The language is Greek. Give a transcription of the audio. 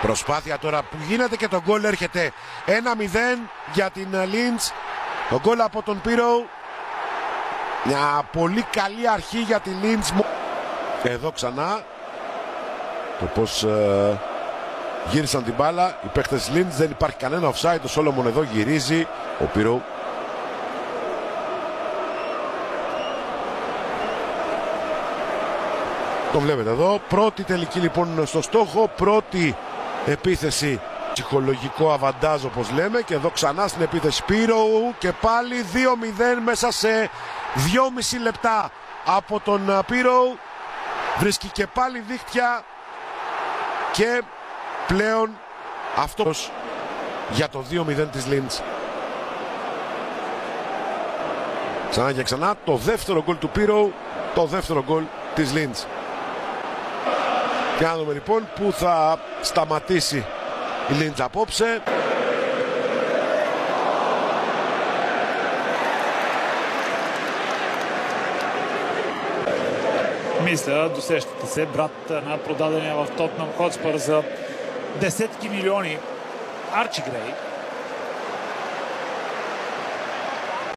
Προσπάθεια τώρα που γίνεται και το γκολ έρχεται 1-0 για την Linz. Το γκολ από τον Πύρο. Μια πολύ καλή αρχή για την Linz. Εδώ ξανά το πως γύρισαν την μπάλα οι παίκτες Linz. Δεν υπάρχει κανένα offside. Το Σόλομον εδώ γυρίζει. Ο Πύρο. Το βλέπετε εδώ. Πρώτη τελική λοιπόν στο στόχο. Πρώτη επίθεση. Ψυχολογικό αβαντάζ όπως λέμε. Και εδώ ξανά στην επίθεση Πύρο. Και πάλι 2-0 μέσα σε 2,5 λεπτά από τον Πύρο. Βρίσκει και πάλι δίχτυα. Και πλέον αυτός για το 2-0 της Linz. Ξανά και ξανά το δεύτερο γκολ του Πύρο. Το δεύτερο γκολ της Linz. Και να δούμε λοιπόν που θα σταματήσει η Linz απόψε. Мисля, досещате се, брат на продадения в Тотнъм Хотспър за десетки милиони Арчи Грей.